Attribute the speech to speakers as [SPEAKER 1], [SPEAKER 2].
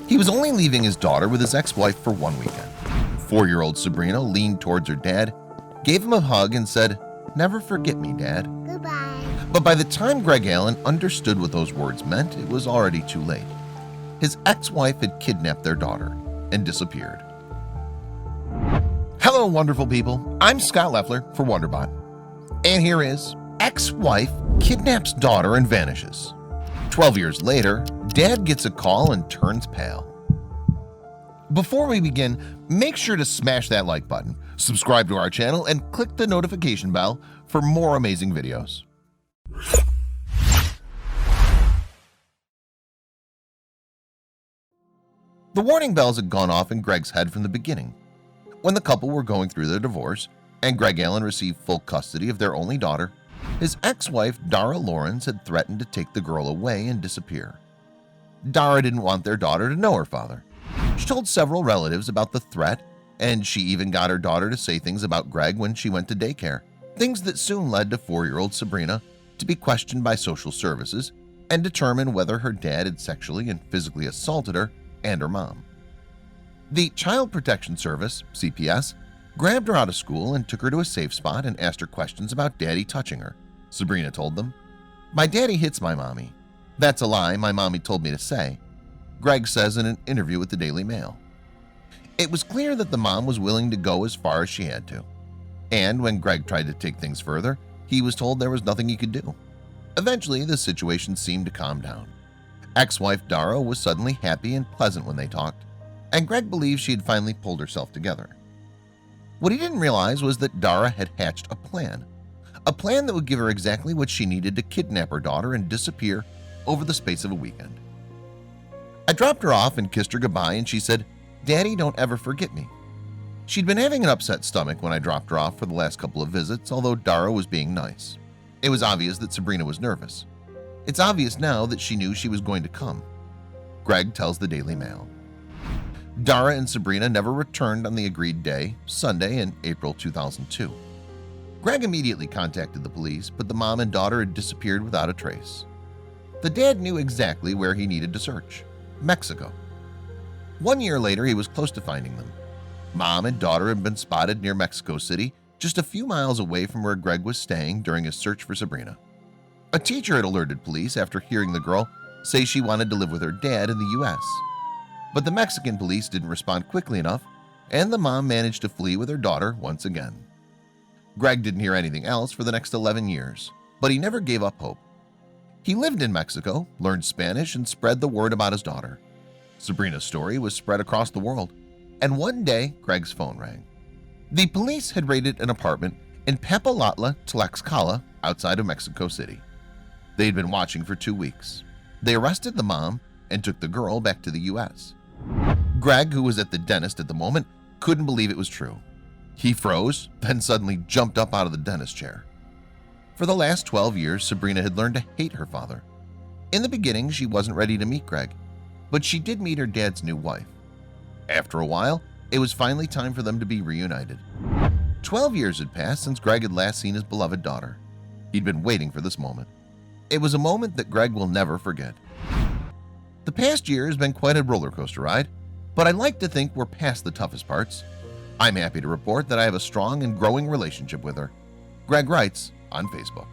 [SPEAKER 1] He was only leaving his daughter with his ex-wife for one weekend. 4-year-old Sabrina leaned towards her dad, gave him a hug and said, "Never forget me, Dad."
[SPEAKER 2] Goodbye.
[SPEAKER 1] But by the time Greg Allen understood what those words meant, it was already too late. His ex-wife had kidnapped their daughter and disappeared. Hello, wonderful people. I'm Scott Leffler for WonderBot. And here is ex-wife kidnaps daughter and vanishes. 12 years later, dad gets a call and turns pale. Before we begin, make sure to smash that like button, subscribe to our channel, and click the notification bell for more amazing videos. The warning bells had gone off in Greg's head from the beginning. When the couple were going through their divorce and Greg Allen received full custody of their only daughter, his ex-wife Dara Llorens had threatened to take the girl away and disappear. Dara didn't want their daughter to know her father. She told several relatives about the threat, and she even got her daughter to say things about Greg when she went to daycare, things that soon led to 4-year-old Sabrina to be questioned by social services and determine whether her dad had sexually and physically assaulted her and her mom. The Child Protection Service, CPS, grabbed her out of school and took her to a safe spot and asked her questions about daddy touching her. Sabrina told them, "My daddy hits my mommy. That's a lie my mommy told me to say," Greg says in an interview with the Daily Mail. It was clear that the mom was willing to go as far as she had to. And when Greg tried to take things further, he was told there was nothing he could do. Eventually, the situation seemed to calm down. Ex-wife Dara was suddenly happy and pleasant when they talked, and Greg believed she had finally pulled herself together. What he didn't realize was that Dara had hatched a plan that would give her exactly what she needed to kidnap her daughter and disappear over the space of a weekend. I dropped her off and kissed her goodbye, and she said, "Daddy, don't ever forget me." She'd been having an upset stomach when I dropped her off for the last couple of visits, although Dara was being nice. It was obvious that Sabrina was nervous. It's obvious now that she knew she was going to come. Greg tells the Daily Mail. Dara and Sabrina never returned on the agreed day, Sunday in April 2002. Greg immediately contacted the police, but the mom and daughter had disappeared without a trace. The dad knew exactly where he needed to search: Mexico. 1 year later, he was close to finding them. Mom and daughter had been spotted near Mexico City, just a few miles away from where Greg was staying during his search for Sabrina. A teacher had alerted police after hearing the girl say she wanted to live with her dad in the U.S. But the Mexican police didn't respond quickly enough, and the mom managed to flee with her daughter once again. Greg didn't hear anything else for the next 11 years, but he never gave up hope. He lived in Mexico, learned Spanish, and spread the word about his daughter. Sabrina's story was spread across the world, and one day Greg's phone rang. The police had raided an apartment in Papalotla, Tlaxcala, outside of Mexico City. They had been watching for 2 weeks. They arrested the mom and took the girl back to the U.S. Greg, who was at the dentist at the moment, couldn't believe it was true. He froze, then suddenly jumped up out of the dentist chair. For the last 12 years, Sabrina had learned to hate her father. In the beginning, she wasn't ready to meet Greg, but she did meet her dad's new wife. After a while, it was finally time for them to be reunited. 12 years had passed since Greg had last seen his beloved daughter. He'd been waiting for this moment. It was a moment that Greg will never forget. The past year has been quite a roller coaster ride, but I like to think we're past the toughest parts. I'm happy to report that I have a strong and growing relationship with her. Greg writes on Facebook.